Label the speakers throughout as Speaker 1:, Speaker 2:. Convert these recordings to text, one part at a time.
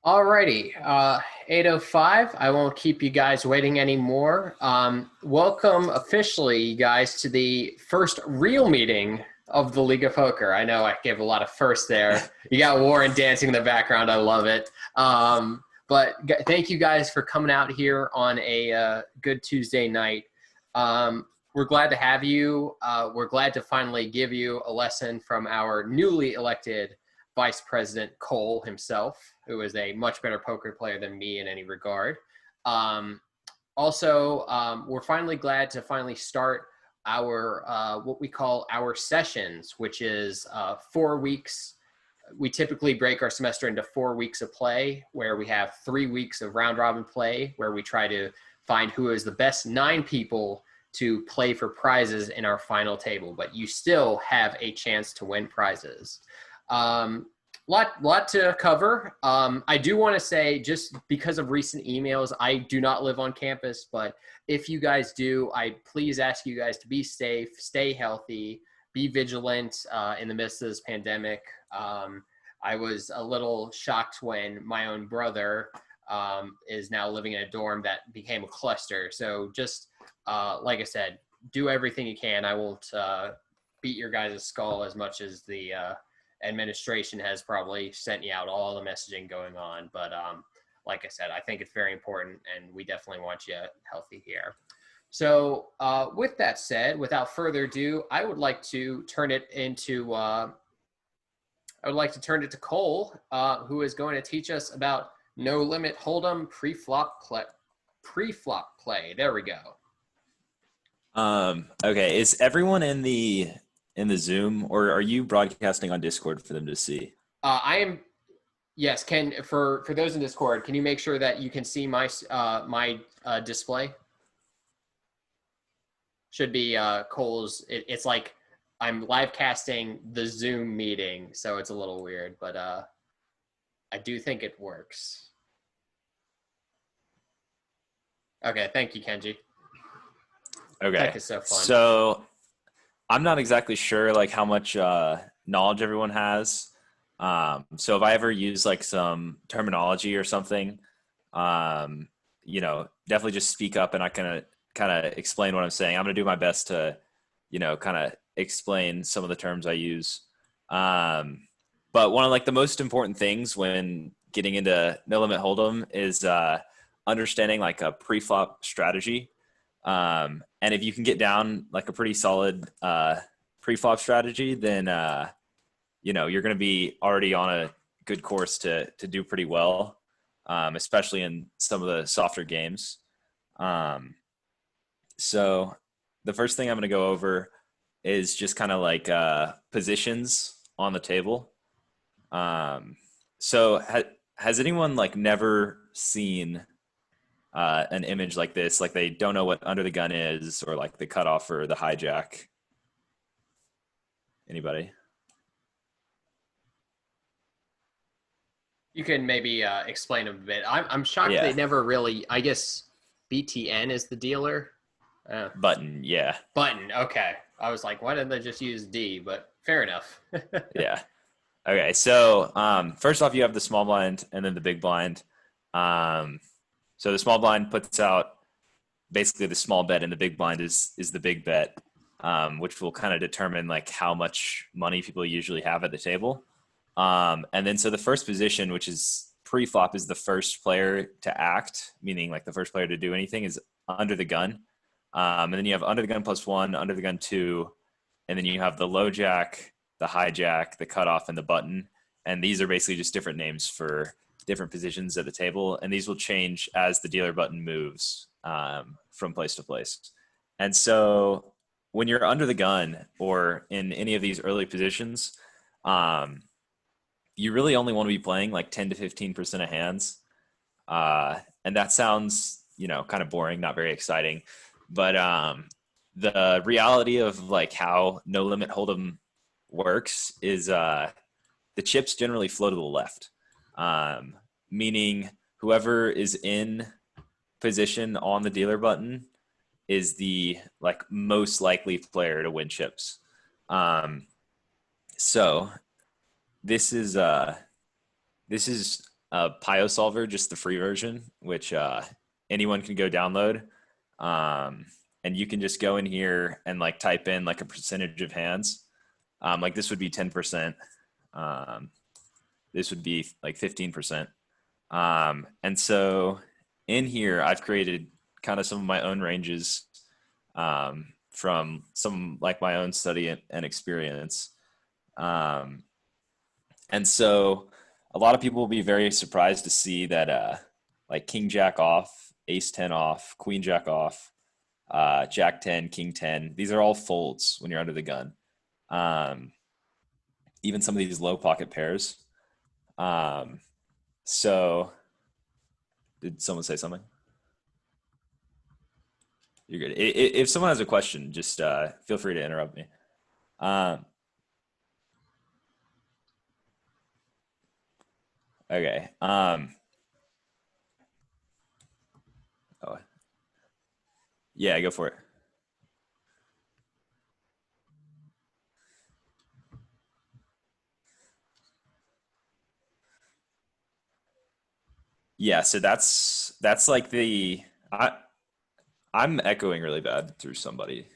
Speaker 1: Alrighty, 8:05. I won't keep you guys waiting anymore. Welcome officially, you guys, to the first real meeting of the League of Poker. I know I gave a lot of firsts there. You got Warren dancing in the background. I love it. But thank you guys for coming out here on a good Tuesday night. We're glad to have you. We're glad to finally give you a lesson from our newly elected Vice President Cole himself, who is a much better poker player than me in any regard. Um, we're finally glad to finally start our what we call our sessions, which is 4 weeks. We typically break our semester into 4 weeks of play, where we have 3 weeks of round robin play, where we try to find who is the best 9 people to play for prizes in our final table. But you still have a chance to win prizes. Um, lot to cover. I do want to say, just because of recent emails, I do not live on campus, but if you guys do, I please ask you guys to be safe, stay healthy, be vigilant in the midst of this pandemic. I was a little shocked when my own brother is now living in a dorm that became a cluster. So just like I said, do everything you can. I won't beat your guys' skull as much as the administration has probably sent you out all the messaging going on. But like I said, I think it's very important, and we definitely want you healthy here. So with that said, without further ado, I would like to turn it to Cole, who is going to teach us about no limit hold'em pre-flop play. There we go.
Speaker 2: Okay. Is everyone in the Zoom, or are you broadcasting on Discord for them to see?
Speaker 1: I am. Yes, for those in Discord, can you make sure that you can see my display? Should be Cole's. It's like I'm live casting the Zoom meeting, so it's a little weird, but I do think it works. Okay, thank you, Kenji.
Speaker 2: Okay.
Speaker 1: Tech is so fun.
Speaker 2: So I'm not exactly sure like how much knowledge everyone has. So if I ever use like some terminology or something, definitely just speak up and I can kind of explain what I'm saying. I'm gonna do my best to, kind of explain some of the terms I use. But one of like the most important things when getting into no limit hold'em is understanding like a pre-flop strategy. And if you can get down like a pretty solid pre-flop strategy, then you're going to be already on a good course to do pretty well, especially in some of the softer games. So the first thing I'm going to go over is just kind of like positions on the table. So has anyone like never seen an image like this, like they don't know what under the gun is, or like the cutoff or the hijack? Anybody?
Speaker 1: You can maybe explain a bit. I'm shocked they
Speaker 2: Yeah.
Speaker 1: never really. I guess BTN is the dealer.
Speaker 2: Button. Yeah.
Speaker 1: Button. Okay. I was like, why didn't they just use D? But fair enough.
Speaker 2: Yeah. Okay. So first off, you have the small blind and then the big blind. So the small blind puts out basically the small bet, and the big blind is the big bet, which will kind of determine like how much money people usually have at the table. And then so the first position, which is pre-flop, is the first player to act, meaning like the first player to do anything is under the gun. And then you have under the gun +1, under the gun 2, and then you have the low jack, the hijack, the cutoff, and the button. And these are basically just different names for different positions at the table. And these will change as the dealer button moves from place to place. And so when you're under the gun or in any of these early positions, you really only want to be playing like 10 to 15% of hands. And that sounds, kind of boring, not very exciting. But the reality of like how no limit hold'em works is the chips generally flow to the left, meaning whoever is in position on the dealer button is the like most likely player to win chips. So this is PioSolver, just the free version, which anyone can go download. And you can just go in here and like type in like a percentage of hands. Like this would be 10%. This would be like 15%. And so in here, I've created kind of some of my own ranges from some like my own study and experience. And so a lot of people will be very surprised to see that like King Jack off, Ace 10 off, Queen Jack off, Jack 10, King 10. These are all folds when you're under the gun. Even some of these low pocket pairs. So did someone say something? You're good. If someone has a question, just feel free to interrupt me. Okay. Oh, yeah, go for it. Yeah, so that's like I'm echoing really bad through somebody.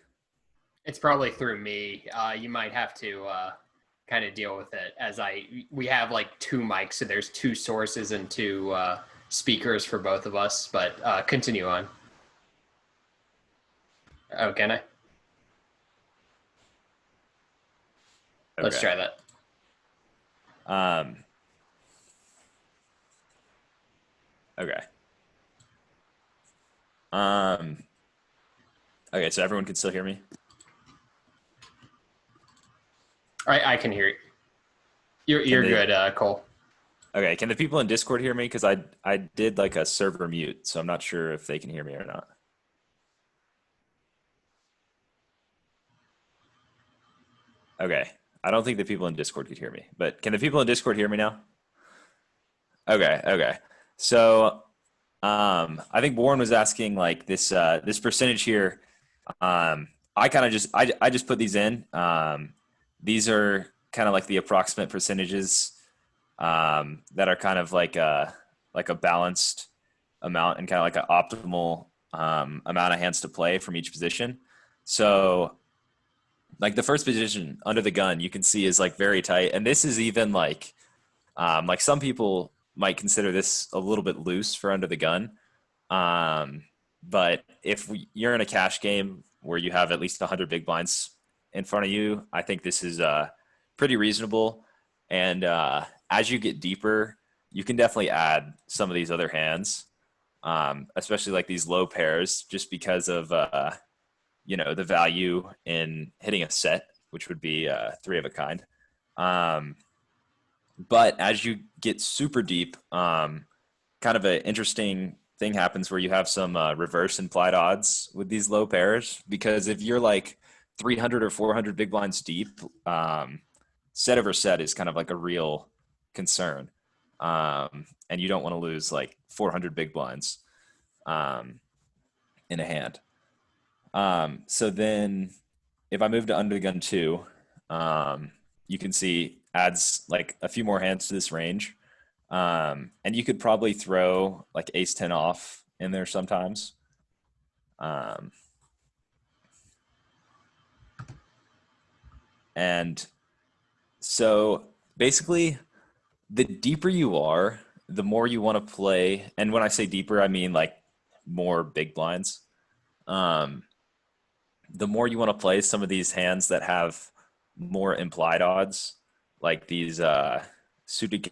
Speaker 1: It's probably through me. You might have to kind of deal with it as we have like two mics, so there's two sources and two speakers for both of us. But continue on. Oh, can I? Let's
Speaker 2: Okay.
Speaker 1: try that.
Speaker 2: Okay. Okay, so everyone can still hear me?
Speaker 1: I can hear you. You're good, Cole.
Speaker 2: Okay, can the people in Discord hear me? Because I did like a server mute, so I'm not sure if they can hear me or not. Okay, I don't think the people in Discord could hear me, but can the people in Discord hear me now? Okay. So I think Warren was asking like this percentage here. I kind of I just put these in. These are kind of like the approximate percentages that are kind of like a balanced amount and kind of like an optimal amount of hands to play from each position. So like the first position under the gun, you can see is like very tight, and this is even like some people might consider this a little bit loose for under the gun. But if you're in a cash game where you have at least 100 big blinds in front of you, I think this is pretty reasonable. And as you get deeper, you can definitely add some of these other hands, especially like these low pairs, just because of the value in hitting a set, which would be three of a kind. But as you get super deep, kind of an interesting thing happens where you have some reverse implied odds with these low pairs, because if you're like 300 or 400 big blinds deep, set over set is kind of like a real concern. And you don't want to lose like 400 big blinds in a hand. So then if I move to under the gun 2, you can see adds like a few more hands to this range. And you could probably throw like ace 10 off in there sometimes. And so basically the deeper you are, the more you want to play. And when I say deeper, I mean like more big blinds. The more you want to play some of these hands that have more implied odds, like these suited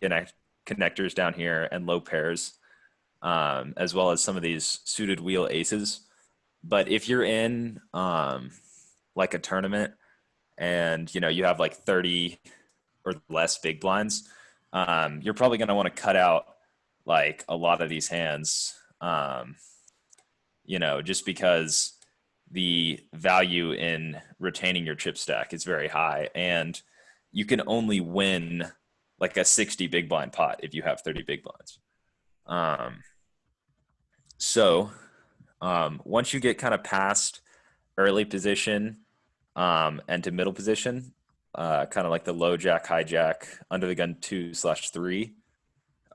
Speaker 2: connectors down here and low pairs, as well as some of these suited wheel aces. But if you're in like a tournament and you have like 30 or less big blinds, you're probably going to want to cut out like a lot of these hands, just because the value in retaining your chip stack is very high, and you can only win like a 60 big blind pot if you have 30 big blinds. So once you get kind of past early position and to middle position, kind of like the low jack, high jack, under the gun 2/3,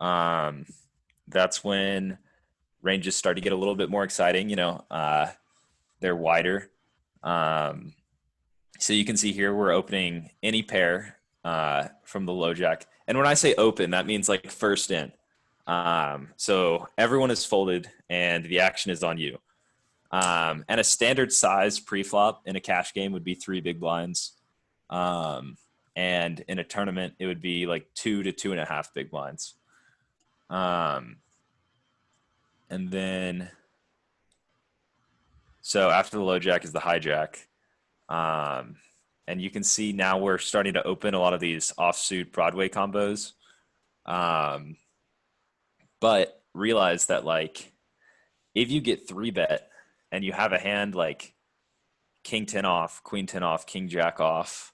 Speaker 2: That's when ranges start to get a little bit more exciting. They're wider. So you can see here we're opening any pair from the low jack. And when I say open, that means like first in. So everyone is folded and the action is on you. And a standard size pre-flop in a cash game would be 3 big blinds. And in a tournament, it would be like 2 to 2.5 big blinds. And then, so after the low jack is the hijack. And you can see now we're starting to open a lot of these offsuit Broadway combos. But realize that like, if you get 3-bet and you have a hand like king 10 off, queen 10 off, king jack off,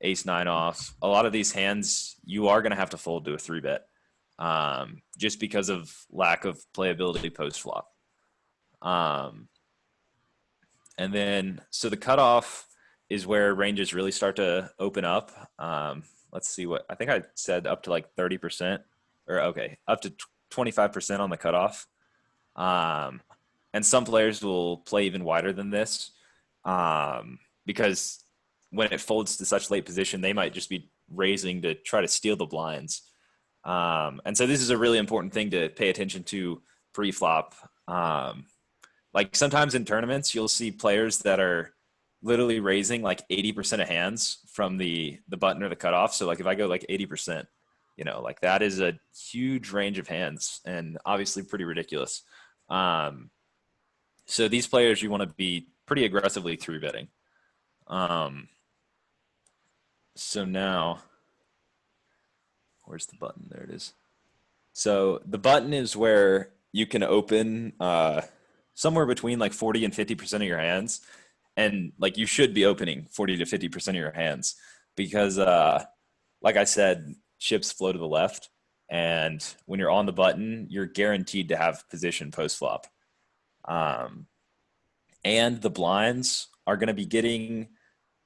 Speaker 2: ace 9 off, a lot of these hands, you are going to have to fold to a 3-bet. Just because of lack of playability post flop. And then, so the cutoff is where ranges really start to open up. Let's see what, I think I said up to like 30% or okay, up to 25% on the cutoff. And some players will play even wider than this because when it folds to such late position, they might just be raising to try to steal the blinds. And so this is a really important thing to pay attention to pre-flop. Like sometimes in tournaments, you'll see players that are literally raising like 80% of hands from the button or the cutoff. So like if I go like 80%, like that is a huge range of hands and obviously pretty ridiculous. So these players, you want to be pretty aggressively 3-betting. So now, where's the button? There it is. So the button is where you can open somewhere between like 40 and 50% of your hands. And like you should be opening 40 to 50% of your hands because like I said, chips flow to the left. And when you're on the button, you're guaranteed to have position post flop. And the blinds are going to be getting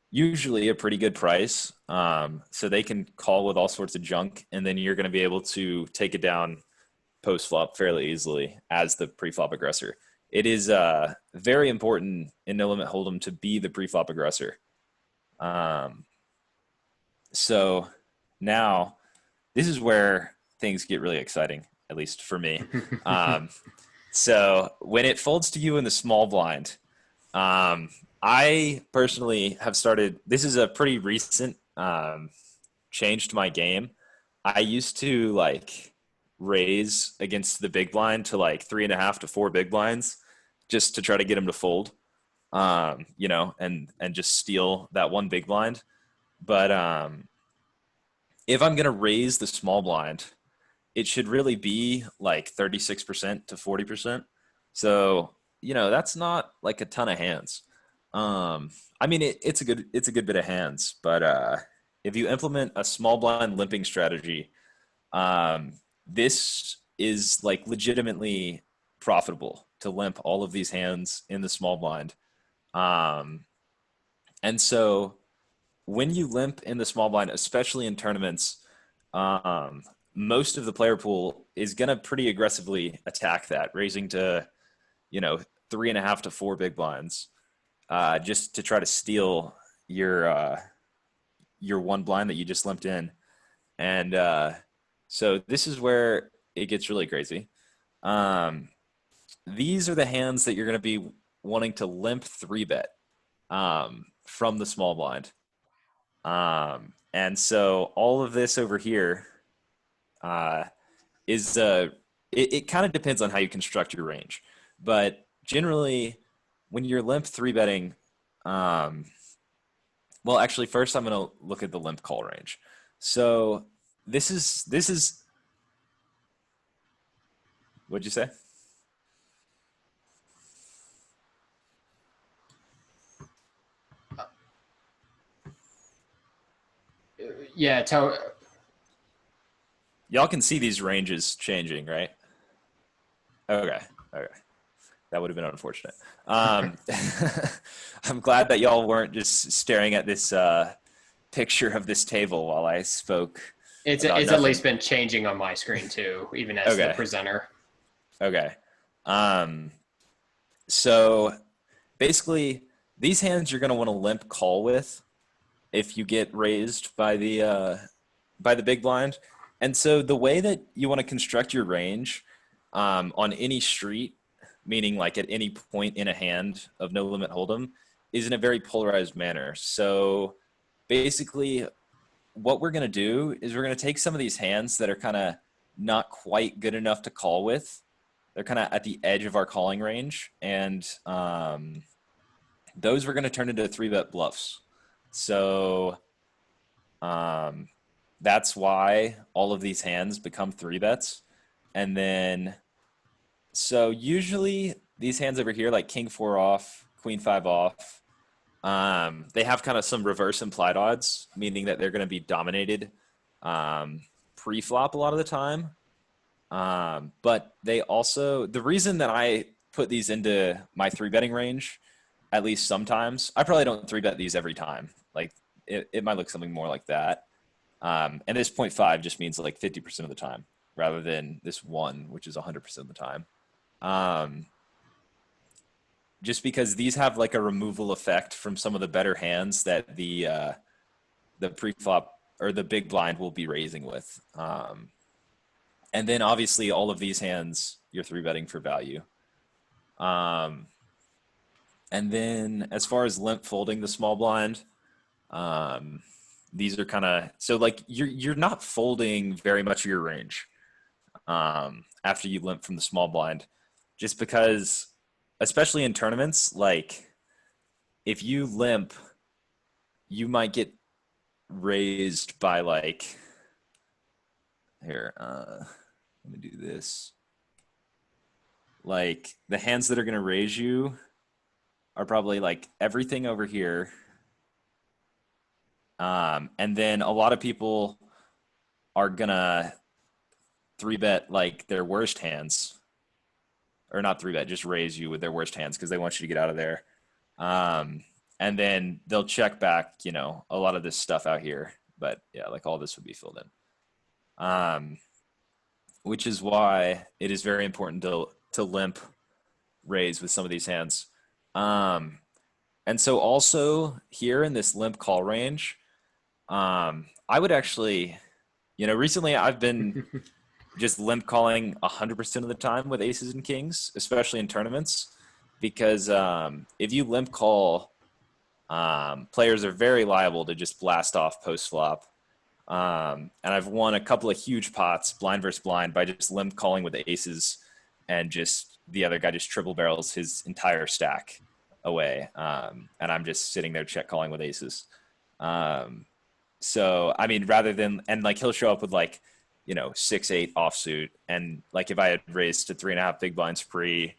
Speaker 2: usually a pretty good price. So they can call with all sorts of junk, and then you're going to be able to take it down post flop fairly easily as the pre-flop aggressor. It is very important in No Limit Hold'em to be the pre-flop aggressor. So now this is where things get really exciting, at least for me. So when it folds to you in the small blind, I personally have started, this is a pretty recent change to my game. I used to like raise against the big blind to like 3.5 to 4 big blinds just to try to get him to fold, and just steal that one big blind. But if I'm going to raise the small blind, it should really be like 36% to 40%. So, that's not like a ton of hands. I mean, it's a good bit of hands, but if you implement a small blind limping strategy, this is like legitimately profitable to limp all of these hands in the small blind. And so when you limp in the small blind, especially in tournaments, most of the player pool is going to pretty aggressively attack that, raising to, 3.5 to 4 big blinds, just to try to steal your one blind that you just limped in. And so this is where it gets really crazy. These are the hands that you're going to be wanting to limp 3-bet from the small blind. And so all of this over here is it kind of depends on how you construct your range, but generally when you're limp 3-betting, well, actually first I'm going to look at the limp call range. So this is what'd you say?
Speaker 1: Yeah,
Speaker 2: Y'all can see these ranges changing, right? Okay. That would have been unfortunate. I'm glad that y'all weren't just staring at this picture of this table while I spoke.
Speaker 1: It's
Speaker 2: about
Speaker 1: it's at
Speaker 2: nothing.
Speaker 1: least been changing on my screen too, even as the
Speaker 2: Okay.
Speaker 1: presenter.
Speaker 2: Okay. So basically, these hands you're going to want to limp call with if you get raised by the big blind. And so the way that you want to construct your range on any street, meaning like at any point in a hand of no limit hold'em, is in a very polarized manner. So basically, what we're going to do is we're going to take some of these hands that are kind of not quite good enough to call with. They're kind of at the edge of our calling range, and those we're going to turn into 3-bet bluffs. So that's why all of these hands become 3-bets. And then, so usually these hands over here, like king 4 off, queen 5 off, they have kind of some reverse implied odds, meaning that they're going to be dominated pre-flop a lot of the time. But they also, the reason that I put these into my 3-betting range, at least sometimes, I probably don't 3-bet these every time. Like it might look something more like that. And this 0.5 just means like 50% of the time rather than this 1, which is 100% of the time. Just because these have like a removal effect from some of the better hands that the pre-flop or the big blind will be raising with. And then obviously all of these hands you're 3-betting for value. And then as far as limp folding the small blind, these are kind of, so like you're not folding very much of your range after you limp from the small blind, just because, especially in tournaments, like if you limp, you might get raised by like, here, let me do this. Like the hands that are going to raise you are probably like everything over here. And then a lot of people are gonna 3-bet like their worst hands, or not 3-bet, just raise you with their worst hands because they want you to get out of there. And then they'll check back, you know, a lot of this stuff out here. But yeah, like all this would be filled in. Which is why it is very important to limp raise with some of these hands. And so also here in this limp call range, I would actually, you know, recently I've been just limp calling 100% of the time with aces and kings, especially in tournaments, because if you limp call, players are very liable to just blast off post flop. And I've won a couple of huge pots, blind versus blind, by just limp calling with aces, and just the other guy just triple barrels his entire stack away. And I'm just sitting there check calling with aces. So, I mean, rather than, and like he'll show up with like, you know, 6-8 offsuit. And like if I had raised to 3.5 big blinds pre,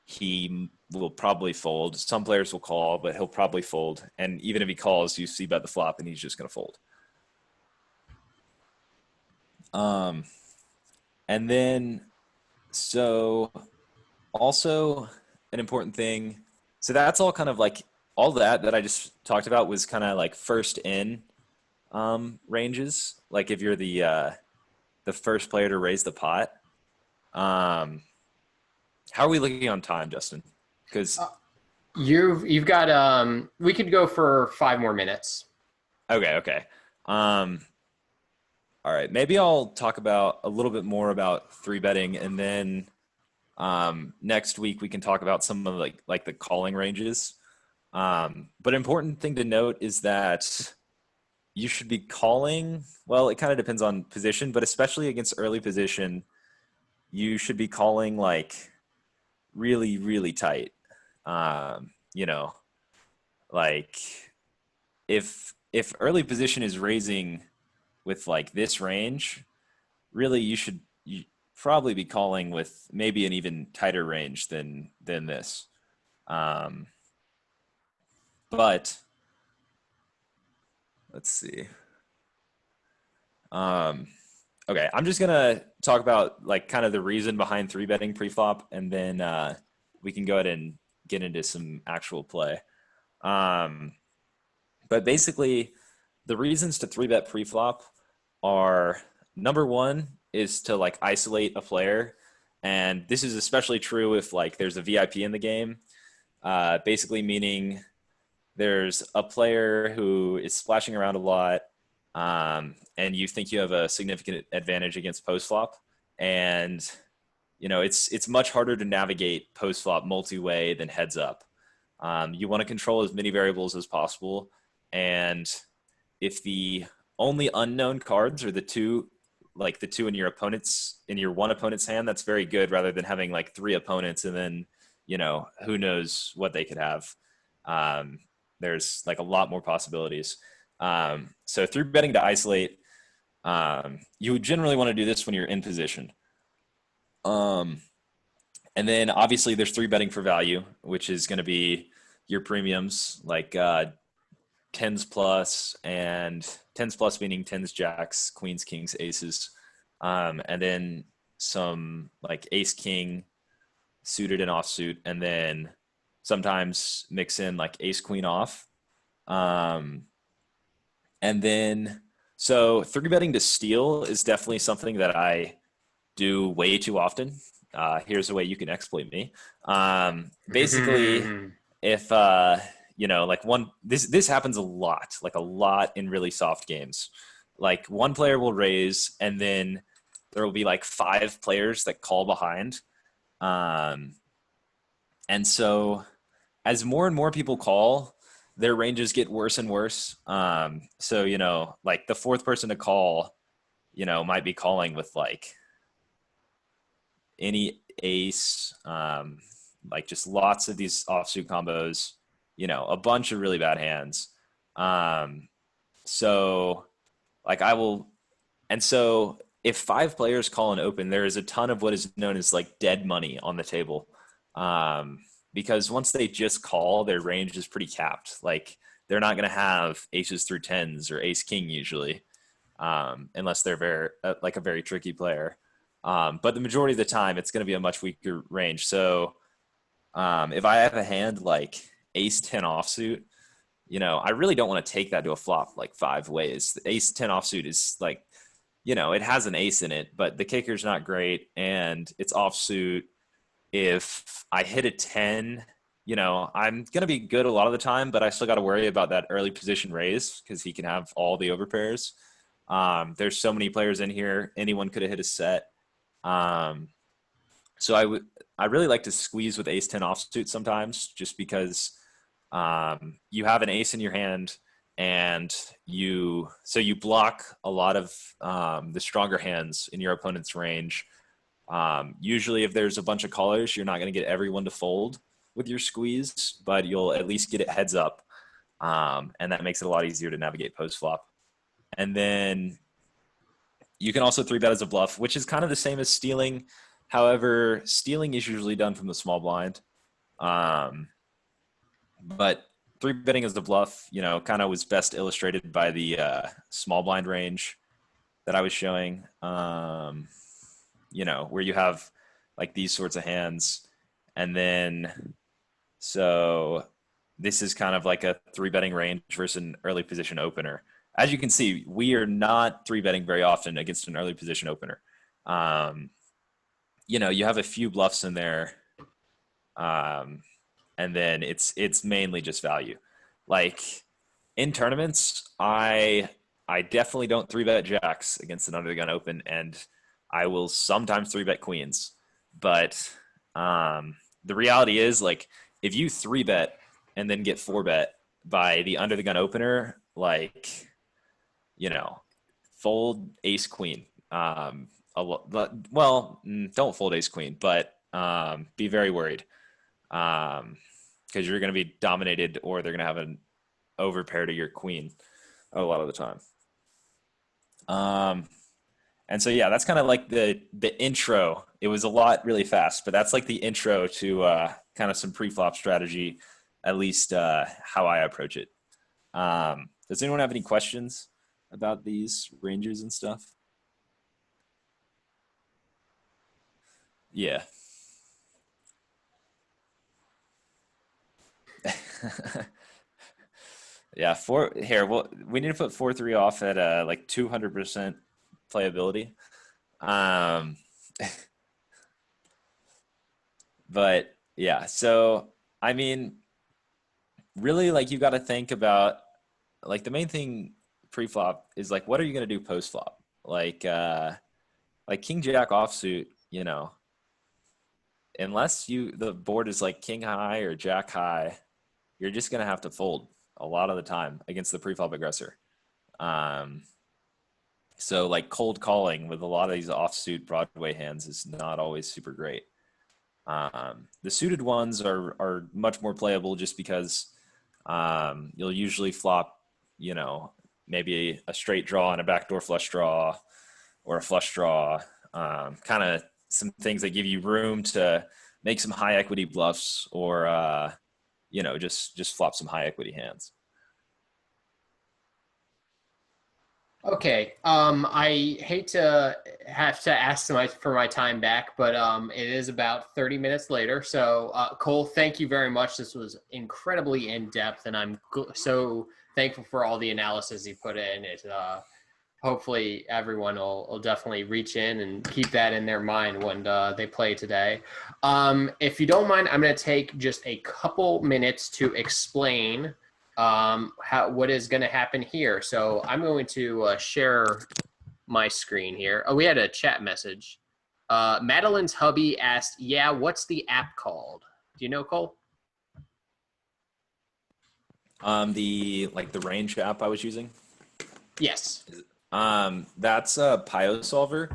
Speaker 2: he will probably fold. Some players will call, but he'll probably fold. And even if he calls, you see bet the flop and he's just going to fold. And then, so also an important thing. So that's all kind of like all that I just talked about was kind of like first in ranges. Like if you're the first player to raise the pot. How are we looking on time, Justin? Because
Speaker 1: You've got we could go for 5 more minutes.
Speaker 2: okay. All right, maybe I'll talk about a little bit more about 3-betting, and then next week we can talk about some of like the calling ranges. But important thing to note is that you should be calling, well, it kind of depends on position, but especially against early position, you should be calling like really, really tight. You know, like if early position is raising with like this range, really you probably be calling with maybe an even tighter range than this. But let's see. Okay, I'm just gonna talk about like kind of the reason behind 3-betting pre-flop, and then we can go ahead and get into some actual play. But basically, the reasons to 3-bet pre-flop are number one is to like isolate a player. And this is especially true if like there's a VIP in the game. Basically meaning there's a player who is splashing around a lot, and you think you have a significant advantage against post flop, and it's much harder to navigate post flop multi-way than heads up. You want to control as many variables as possible, and if the only unknown cards are the two, like the two in your one opponent's hand, that's very good rather than having like three opponents and then who knows what they could have. Um, there's like a lot more possibilities. So through betting to isolate, you would generally want to do this when you're in position. And then obviously there's three betting for value, which is going to be your premiums like tens plus, and tens plus meaning tens, jacks, queens, kings, aces, and then some like ace, king, suited and offsuit, and then sometimes mix in like ace, queen off. Um, and then so three betting to steal is definitely something that I do way too often. Here's a way you can exploit me. Basically, if like this happens a lot, like a lot in really soft games. Like one player will raise, and then there will be like five players that call behind. And so as more and more people call, their ranges get worse and worse. So like the fourth person to call, might be calling with like any ace, like just lots of these offsuit combos, a bunch of really bad hands. So like and so if five players call an open, there is a ton of what is known as like dead money on the table. Because once they just call, their range is pretty capped. Like they're not going to have aces through tens or ace king usually, unless they're like a very tricky player. But the majority of the time, it's going to be a much weaker range. So if I have a hand like ace 10 offsuit, I really don't want to take that to a flop like five ways. The ace 10 offsuit is like, it has an ace in it, but the kicker's not great and it's offsuit. If I hit a 10, I'm going to be good a lot of the time, but I still got to worry about that early position raise because he can have all the overpairs. There's so many players in here. Anyone could have hit a set. So I really like to squeeze with ace 10 offsuit sometimes just because you have an ace in your hand and you block a lot of the stronger hands in your opponent's range. Usually if there's a bunch of callers, you're not going to get everyone to fold with your squeeze, but you'll at least get it heads up. And that makes it a lot easier to navigate post flop. And then you can also three bet as a bluff, which is kind of the same as stealing. However, stealing is usually done from the small blind. But three betting as the bluff, kind of was best illustrated by the small blind range that I was showing. Where you have like these sorts of hands. And then, so this is kind of like a three betting range versus an early position opener. As you can see, we are not three betting very often against an early position opener. You have a few bluffs in there. And then it's mainly just value. Like in tournaments, I definitely don't three bet jacks against an under the gun open, and I will sometimes three bet queens. But the reality is, like, if you three bet and then get four bet by the under the gun opener, like, fold ace queen. Don't fold ace queen, but be very worried because you're going to be dominated, or they're going to have an overpair to your queen a lot of the time. And so, yeah, that's kind of like the intro. It was a lot really fast, but that's like the intro to kind of some pre-flop strategy, at least how I approach it. Does anyone have any questions about these ranges and stuff? Yeah. Yeah, we need to put 4-3 off at like 200%. playability. Um, but yeah, so I mean, really, like you got to think about like the main thing pre-flop is like what are you going to do post-flop? Like king jack offsuit, you know, unless the board is like king high or jack high, you're just going to have to fold a lot of the time against the pre-flop aggressor. Um, so like cold calling with a lot of these offsuit Broadway hands is not always super great. The suited ones are much more playable just because you'll usually flop, you know, maybe a straight draw and a backdoor flush draw or a flush draw, kind of some things that give you room to make some high equity bluffs or, you know, just flop some high equity hands.
Speaker 1: Okay. I hate to have to ask for my time back, but it is about 30 minutes later. So, Cole, thank you very much. This was incredibly in depth, and I'm so thankful for all the analysis you put in. It hopefully everyone will definitely reach in and keep that in their mind when they play today. If you don't mind, I'm going to take just a couple minutes to explain what is going to happen here. So I'm going to share my screen here. Oh, we had a chat message. Madeline's hubby asked, yeah, what's the app called? Do you know, Cole?
Speaker 2: The range app I was using.
Speaker 1: Yes.
Speaker 2: That's a Pio solver,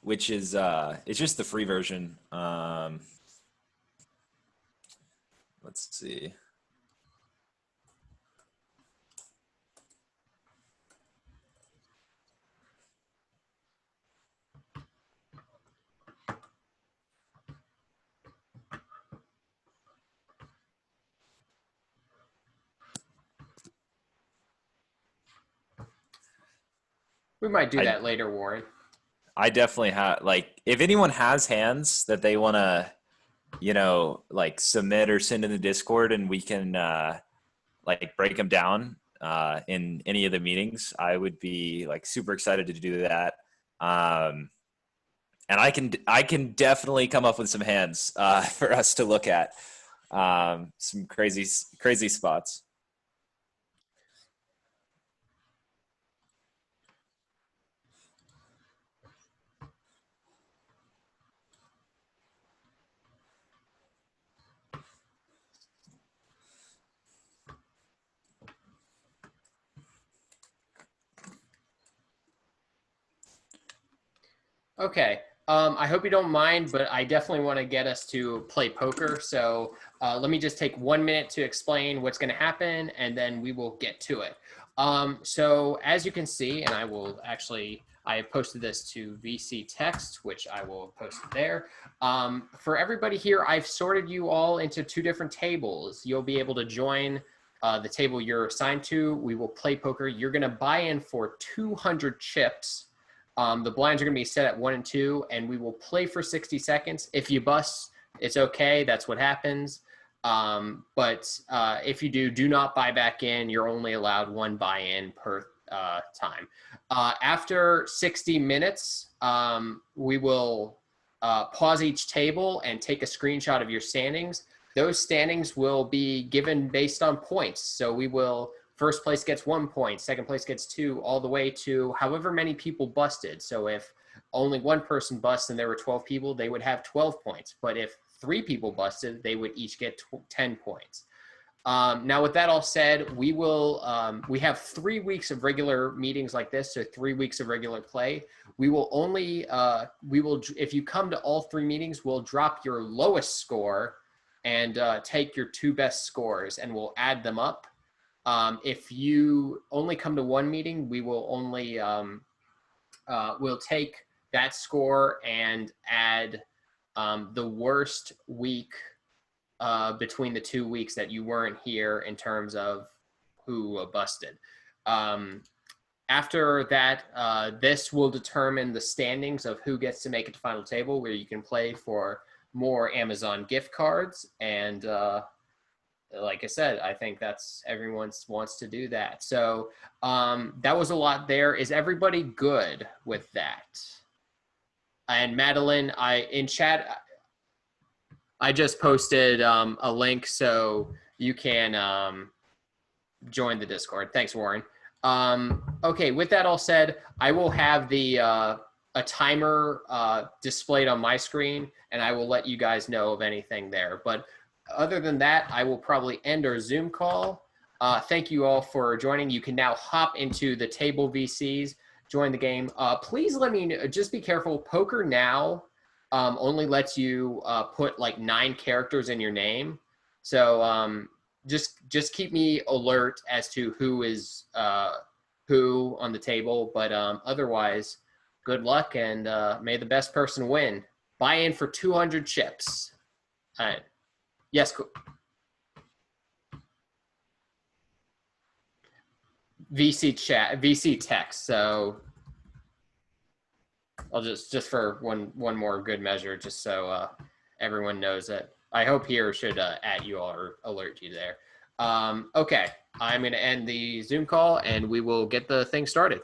Speaker 2: which is it's just the free version. Let's see.
Speaker 1: We might do
Speaker 2: I
Speaker 1: that later, Warren.
Speaker 2: I definitely have like if anyone has hands that they want to, you know, like submit or send in the Discord and we can like break them down in any of the meetings, I would be like super excited to do that. And I can definitely come up with some hands for us to look at. Some crazy spots.
Speaker 1: Okay. I hope you don't mind, but I definitely want to get us to play poker. So let me just take 1 minute to explain what's going to happen, and then we will get to it. So as you can see, and I have posted this to VC Text, which I will post there. For everybody here, I've sorted you all into two different tables. You'll be able to join the table you're assigned to. We will play poker. You're going to buy in for 200 chips. The blinds are going to be set at 1 and 2, and we will play for 60 seconds. If you bust, it's okay. That's what happens. But if you do not buy back in. You're only allowed one buy-in per time. After 60 minutes, we will pause each table and take a screenshot of your standings. Those standings will be given based on points. So we will first place gets 1 point, second place gets 2, all the way to however many people busted. So if only one person busted and there were 12 people, they would have 12 points. But if 3 people busted, they would each get 10 points. Now, with that all said, we have 3 weeks of regular meetings like this, so 3 weeks of regular play. We will only, if you come to all 3 meetings, we'll drop your lowest score and take your 2 best scores, and we'll add them up. If you only come to 1 meeting, we will only we'll take that score and add the worst week between the 2 weeks that you weren't here in terms of who busted. After that, this will determine the standings of who gets to make it to final table, where you can play for more Amazon gift cards and like I said, I think that's everyone wants to do that. So that was a lot there. Is everybody good with that? And Madeline, in chat, I just posted a link so you can join the Discord. Thanks, Warren. Okay, with that all said, I will have the a timer displayed on my screen, and I will let you guys know of anything there. But other than that, I will probably end our Zoom call. Thank you all for joining. You can now hop into the table VCs, join the game. Please let me know, just be careful. Poker Now only lets you put like 9 characters in your name. So just keep me alert as to who is who on the table. But otherwise, good luck, and may the best person win. Buy in for 200 chips. All right. Yes. Cool. VC chat, VC text. So I'll just for one more good measure, just so everyone knows that. I hope here should at you all or alert you there. Okay, I'm going to end the Zoom call, and we will get the thing started.